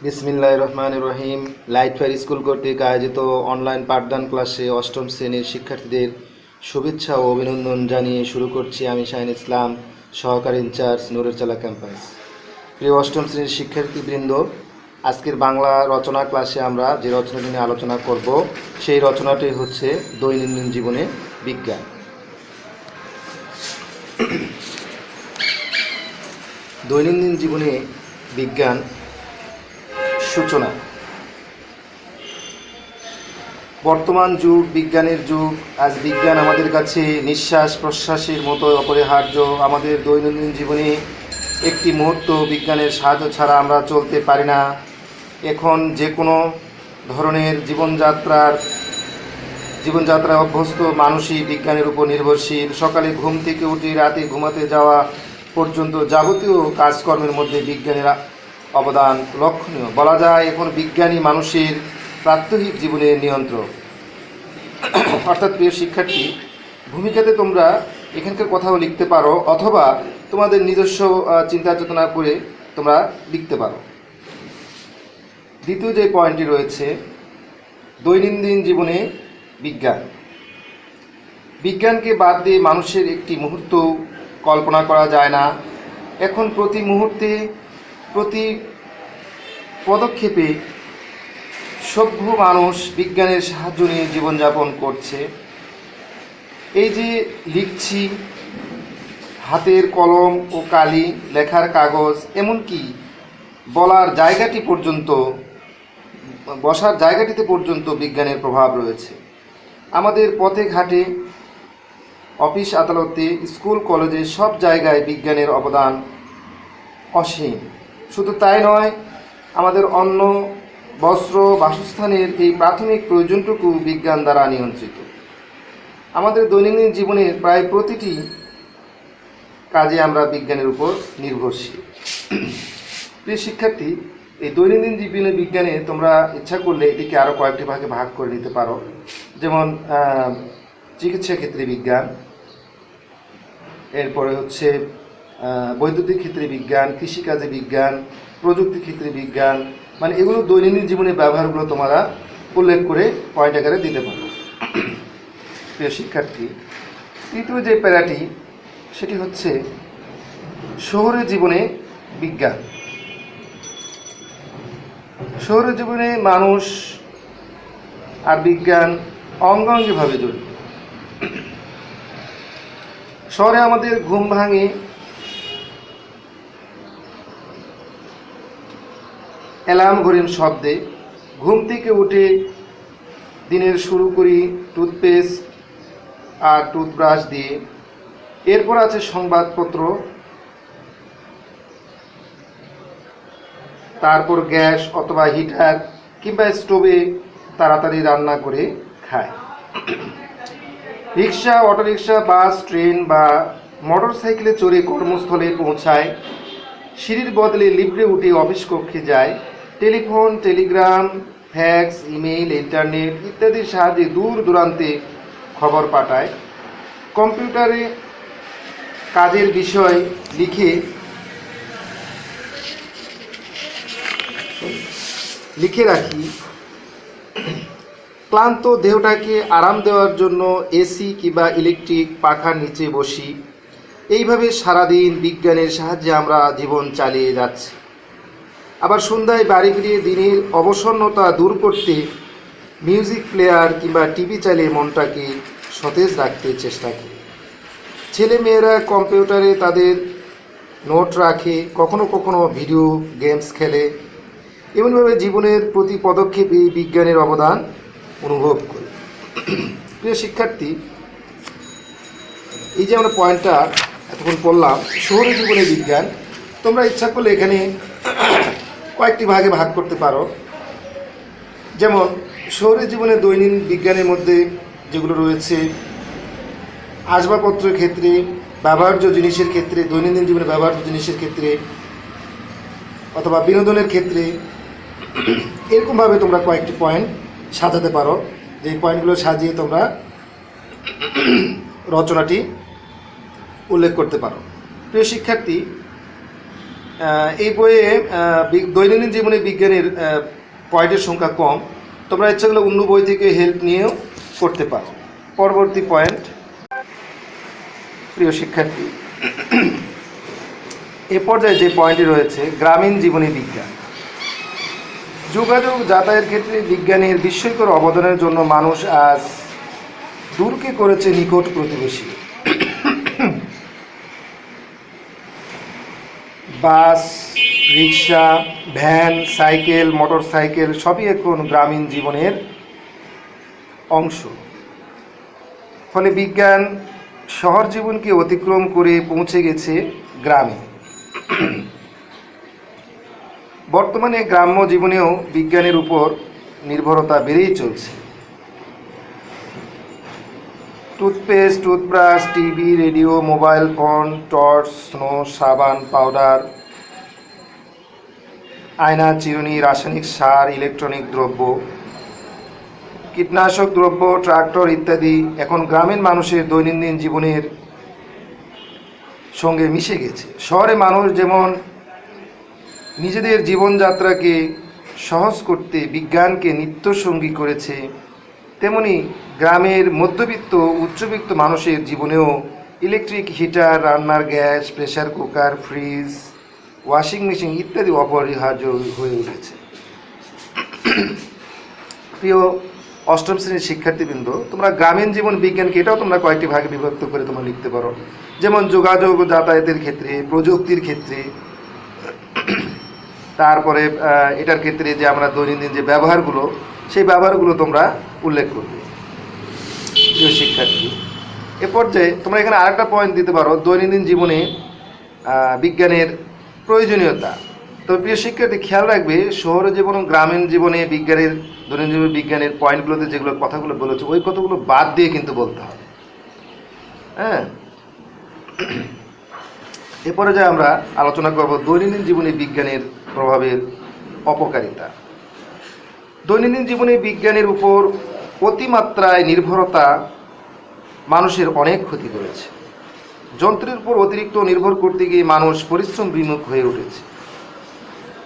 বিসমিল্লাহির রহমানির রহিম। Light fire school কর্তৃক আয়োজিত অনলাইন পাঠদান ক্লাসে অষ্টম শ্রেণীর শিক্ষার্থীদের শুভেচ্ছা ও অভিনন্দন জানিয়ে শুরু করছি আমি শাহিন ইসলাম, সহকারী ইনচার্জ নুরুরচালা ক্যাম্পাস। প্রিয় অষ্টম শ্রেণীর শিক্ষার্থীবৃন্দ, আজকের বাংলা রচনা ক্লাসে আমরা যে রচনাটি নিয়ে আলোচনা করব সেই রচনাটি হচ্ছে দৈনন্দিন জীবনে বিজ্ঞান। দৈনন্দিন জীবনে বিজ্ঞান সূচনা। বর্তমান যুগ বিজ্ঞানের যুগ। আজ বিজ্ঞান আমাদের কাছে নিঃশ্বাস প্রশ্বাসের মতো অপরিহার্য। আমাদের দৈনন্দিন জীবনে একটি মুহূর্ত বিজ্ঞানের সাহায্য ছাড়া আমরা চলতে পারি না। এখন যে কোনো ধরনের জীবনযাত্রায় অভ্যস্ত মানুষই বিজ্ঞানের উপর নির্ভরশীল। সকালে ঘুম থেকে উঠে রাতে ঘুমাতে যাওয়া পর্যন্ত যাবতীয় কাজকর্মের মধ্যে বিজ্ঞানের অবদান লক্ষণীয়। বলা যায় এখন বিজ্ঞানী মানুষের প্রাত্যহিক জীবনের নিয়ন্ত্রক। অর্থাৎ প্রিয় শিক্ষার্থী, ভূমিকাতে তোমরা এখানকার কথাও লিখতে পারো অথবা তোমাদের নিজস্ব চিন্তা চেতনা করে তোমরা লিখতে পারো। দ্বিতীয় যে পয়েন্টটি রয়েছে, দৈনন্দিন জীবনে বিজ্ঞান। বিজ্ঞানকে বাদ দিয়ে মানুষের একটি মুহূর্ত কল্পনা করা যায় না। এখন প্রতি মুহূর্তে প্রতি পদক্ষেপে সভ্য মানুষ বিজ্ঞানের সাহায্য নিয়ে জীবনযাপন করছে। এই যে লিখছি, হাতের কলম ও কালি, লেখার কাগজ, এমনকি বসার জায়গাটিতে পর্যন্ত বিজ্ঞানের প্রভাব রয়েছে। আমাদের পথে ঘাটে, অফিস আদালতে, স্কুল কলেজে সব জায়গায় বিজ্ঞানের অবদান অসীম। শুধু তাই নয়, আমাদের অন্ন, বস্ত্র, বাসস্থানের এই প্রাথমিক প্রয়োজনটুকু বিজ্ঞান দ্বারা নিয়ন্ত্রিত। আমাদের দৈনন্দিন জীবনের প্রায় প্রতিটি কাজে আমরা বিজ্ঞানের উপর নির্ভরশীল। প্রিয় শিক্ষার্থী, এই দৈনন্দিন জীবনে বিজ্ঞানে তোমরা ইচ্ছা করলে এটিকে আরও কয়েকটি ভাগে ভাগ করে নিতে পারো। যেমন চিকিৎসা ক্ষেত্রে বিজ্ঞান, এরপরে হচ্ছে বৈদ্যুতিক ক্ষেত্রে বিজ্ঞান, কৃষিকাজে বিজ্ঞান, প্রযুক্তি ক্ষেত্রে বিজ্ঞান, মানে এগুলো দৈনন্দিন জীবনের ব্যবহারগুলো তোমরা উল্লেখ করে পয়েন্ট আকারে দিতে পারো। প্রিয় শিক্ষার্থী, তৃতীয় যে প্যারাটি সেটি হচ্ছে শহুরে জীবনে বিজ্ঞান। শহুরে জীবনে মানুষ আর বিজ্ঞান অঙ্গাঙ্গিভাবে জড়িত। শহরে আমাদের ঘুম ভাঙে অ্যালার্ম ঘড়ির শব্দে। ঘুম থেকে উঠে দিনের শুরু করি টুথপেস্ট আর টুথব্রাশ দিয়ে। এরপর আছে সংবাদপত্র, তারপর গ্যাস অথবা হিটার কিংবা স্টোভে তাড়াতাড়ি রান্না করে খায়। রিক্সা, অটোরিক্সা, বাস, ট্রেন বা মোটর সাইকেলে চড়ে কর্মস্থলে পৌঁছায়। সিঁড়ির বদলে লিফটে উঠে অফিস কক্ষে যায়। Telephone, telegram, fax, email, internet ইত্যাদির সাহায্যে দূর দূরান্তে খবর পাঠায়। কম্পিউটারে কাজের বিষয় লিখে রাখি। ক্লান্ত দেহটাকে আরাম দেওয়ার জন্য এসি কিংবা ইলেকট্রিক পাখার নিচে বসি। এইভাবে সারাদিন বিজ্ঞানের সাহায্যে আমরা জীবন চালিয়ে যাচ্ছি। আবার সন্ধ্যায় বাড়ি ফিরিয়ে দিনের অবসন্নতা দূর করতে মিউজিক প্লেয়ার কিংবা টিভি চালিয়ে মনটাকে সতেজ রাখতে চেষ্টা করি। ছেলে মেয়েরা কম্পিউটারে তাদের নোট রাখে, কখনো কখনো ভিডিও গেমস খেলে। এমনভাবে জীবনের প্রতি পদক্ষেপে বিজ্ঞানের অবদান অনুভব করি। প্রিয় শিক্ষার্থী, এই যে আমরা পয়েন্টটা এতক্ষণ পড়লাম, শহুরে জীবনে বিজ্ঞান, তোমরা ইচ্ছা করলে এখানে কয়েকটি ভাগে ভাগ করতে পারো। যেমন শহুরে জীবনে দৈনন্দিন বিজ্ঞানের মধ্যে যেগুলো রয়েছে, আসবাবপত্রের ক্ষেত্রে, ব্যবহার্য জিনিসের ক্ষেত্রে, দৈনন্দিন জীবনে ব্যবহার্য জিনিসের ক্ষেত্রে অথবা বিনোদনের ক্ষেত্রে, এরকমভাবে তোমরা কয়েকটি পয়েন্ট সাজাতে পারো। যে পয়েন্টগুলো সাজিয়ে তোমরা রচনাটি উল্লেখ করতে পারো। প্রিয় শিক্ষার্থী, এই বইয়ে দৈনন্দিন জীবনে বিজ্ঞানের পয়েন্টের সংখ্যা কম, তোমরা ইচ্ছা করলে অন্য বই থেকে হেল্প নিয়েও করতে পারো। পরবর্তী পয়েন্ট, প্রিয় শিক্ষার্থী, এ পর্যায়ে যে পয়েন্টটি রয়েছে গ্রামীণ জীবনে বিজ্ঞান। যোগাযোগ যাতায়াতের ক্ষেত্রে বিজ্ঞানের বিস্ময়কর অবদানের জন্য মানুষ আজ দূরকে করেছে নিকট প্রতিবেশী। বাস, রিক্সা, ভ্যান, সাইকেল, মোটর সাইকেল সবই এখন গ্রামীণ জীবনের অংশ। ফলে বিজ্ঞান শহর জীবনকে অতিক্রম করে পৌঁছে গেছে গ্রামে। বর্তমানে গ্রাম্য জীবনেও বিজ্ঞানের উপর নির্ভরতা বেড়েই চলছে। Toothpaste, toothbrush, TV, radio, mobile phone, torch, snow, সাবান, পাউডার, আয়না, চিরুনি, রাসায়নিক সার, ইলেকট্রনিক দ্রব্য, কীটনাশক দ্রব্য, ট্রাক্টর ইত্যাদি এখন গ্রামীণ মানুষের দৈনন্দিন জীবনের সঙ্গে মিশে গেছে। শহরে মানুষ যেমন নিজেদের জীবনযাত্রাকে সহজ করতে বিজ্ঞানকে নিত্যসঙ্গী করেছে, তেমনি গ্রামের মধ্যবিত্ত উচ্চবিত্ত মানুষের জীবনেও ইলেকট্রিক হিটার, রান্নার gas, pressure cooker, fridge, washing machine ইত্যাদি অপরিহার্য হয়ে উঠেছে। প্রিয় অষ্টম শ্রেণীর শিক্ষার্থীবৃন্দ, তোমরা গ্রামীণ জীবন বিজ্ঞানকে এটাও তোমরা কয়েকটি ভাগে বিভক্ত করে তোমরা লিখতে পারো, যেমন যোগাযোগ যাতায়াতের ক্ষেত্রে, প্রযুক্তির ক্ষেত্রে, তারপরে এটার ক্ষেত্রে যে আমরা দৈনন্দিন যে ব্যবহারগুলো, সেই ব্যবহারগুলো তোমরা উল্লেখ করবে। প্রিয় শিক্ষার্থী, এ পর্যায়ে তোমরা এখানে আরেকটা পয়েন্ট দিতে পারো, দৈনন্দিন জীবনে বিজ্ঞানের প্রয়োজনীয়তা। তো প্রিয় শিক্ষার্থী, খেয়াল রাখবে শহর জীবন ও গ্রামীণ জীবনে বিজ্ঞানের দৈনন্দিন জীবনে বিজ্ঞানের পয়েন্টগুলোতে যেগুলো কথাগুলো বলেছে ওই কথাগুলো বাদ দিয়ে কিন্তু বলতে হবে। হ্যাঁ, এরপরে যে আমরা আলোচনা করব দৈনন্দিন জীবনে বিজ্ঞানের প্রভাবের অপকারিতা। দৈনন্দিন জীবনে বিজ্ঞানের উপর অতিমাত্রায় নির্ভরতা মানুষের অনেক ক্ষতি করেছে। যন্ত্রের উপর অতিরিক্ত নির্ভর করতে গিয়ে মানুষ পরিশ্রম বিমুখ হয়ে উঠেছে।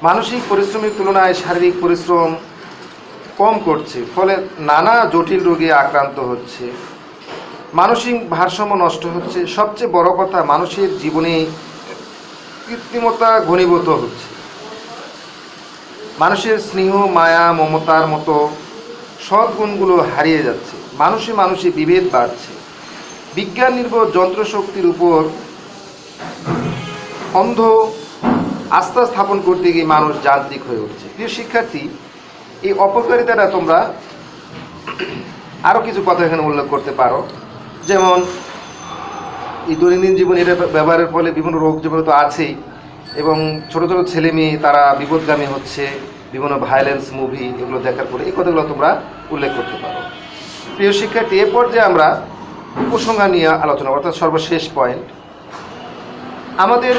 মানসিক পরিশ্রমের তুলনায় শারীরিক পরিশ্রম কম করছে, ফলে নানা জটিল রোগে আক্রান্ত হচ্ছে, মানসিক ভারসাম্য নষ্ট হচ্ছে। সবচেয়ে বড় কথা, মানুষের জীবনে কৃত্রিমতা ঘনীভূত হচ্ছে। মানুষের স্নেহ, মায়া, মমতার মতো সদ্গুণগুলো হারিয়ে যাচ্ছে। মানুষে মানুষে বিভেদ বাড়ছে। বিজ্ঞান নির্ভর যন্ত্রশক্তির উপর অন্ধ আস্থা স্থাপন করতে গিয়ে মানুষ যান্ত্রিক হয়ে উঠছে। প্রিয় শিক্ষার্থী, এই অপকারিতাটা তোমরা আরও কিছু কথা এখানে উল্লেখ করতে পারো, যেমন এই দৈনন্দিন জীবনে এটা ব্যবহারের ফলে বিভিন্ন রোগ জীবন তো আছেই, এবং ছোট ছোট ছেলে মেয়ে তারা বিপদগামী হচ্ছে বিভিন্ন ভায়োলেন্স মুভি এগুলো দেখার পরে, এই কথাগুলো তোমরা উল্লেখ করতে পারো। প্রিয় শিক্ষার্থী, এ পর্যায়ে আমরা উপসংহার নিয়ে আলোচনা, অর্থাৎ সর্বশেষ পয়েন্ট, আমাদের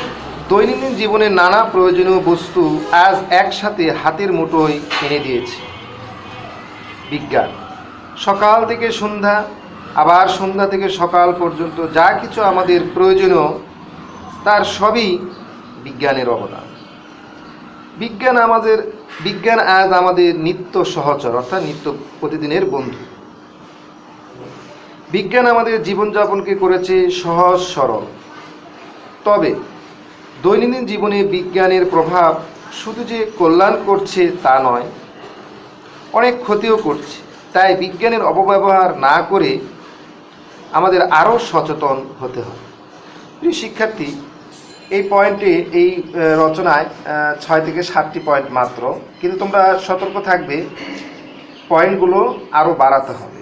দৈনন্দিন জীবনের নানা প্রয়োজনীয় বস্তু আজ একসাথে হাতের মুঠোয় এনে দিয়েছে বিজ্ঞান। সকাল থেকে সন্ধ্যা, আবার সন্ধ্যা থেকে সকাল পর্যন্ত যা কিছু আমাদের প্রয়োজনীয় তার সবই বিজ্ঞানের অবদান। বিজ্ঞান আজ আমাদের নিত্য সহচর, অর্থাৎ নিত্য প্রতিদিনের বন্ধু। বিজ্ঞান আমাদের জীবনযাপনকে করেছে সহজ সরল। তবে দৈনন্দিন জীবনে বিজ্ঞানের প্রভাব শুধু যে কল্যাণ করছে তা নয়, অনেক ক্ষতিও করছে। তাই বিজ্ঞানের অপব্যবহার না করে আমাদের আরও সচেতন হতে হবে। প্রিয় শিক্ষার্থী, এই পয়েন্টে, এই রচনায় 6 থেকে 7টি পয়েন্ট মাত্র, কিন্তু তোমরা সতর্ক থাকবে, পয়েন্টগুলো আরও বাড়াতে হবে।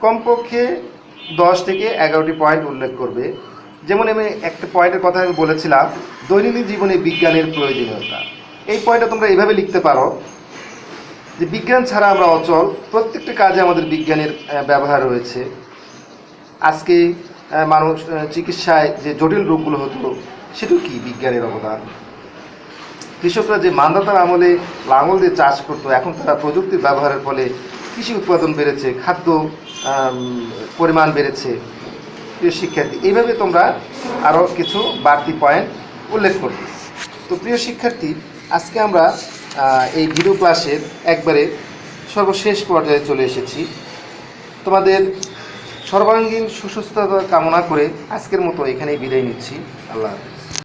কমপক্ষে 10 থেকে 11টি পয়েন্ট উল্লেখ করবে। যেমন আমি একটা পয়েন্টের কথা আমি বলেছিলাম, দৈনন্দিন জীবনে বিজ্ঞানের প্রয়োজনীয়তা। এই পয়েন্টটা তোমরা এইভাবে লিখতে পারো যে বিজ্ঞান ছাড়া আমরা অচল, প্রত্যেকটি কাজে আমাদের বিজ্ঞানের ব্যবহার রয়েছে। আজকে মানুষ চিকিৎসায় যে জটিল রোগগুলো হতো সেটাও কি বিজ্ঞানের অবদান। কৃষকরা যে মান্ধাতার আমলে লাঙল দিয়ে চাষ করতো, এখন তারা প্রযুক্তির ব্যবহারের ফলে কৃষি উৎপাদন বেড়েছে, খাদ্য পরিমাণ বেড়েছে। প্রিয় শিক্ষার্থী, এইভাবে তোমরা আরও কিছু বাড়তি পয়েন্ট উল্লেখ করব। তো প্রিয় শিক্ষার্থী, আজকে আমরা এই ভিডিও ক্লাসের একবারে সর্বশেষ পর্যায়ে চলে এসেছি। তোমাদের সর্বাঙ্গীন সুস্বাস্থ্যতা কামনা করে আজকের মতো এখানেই বিদায় নিচ্ছি। আল্লাহ হাফেজ।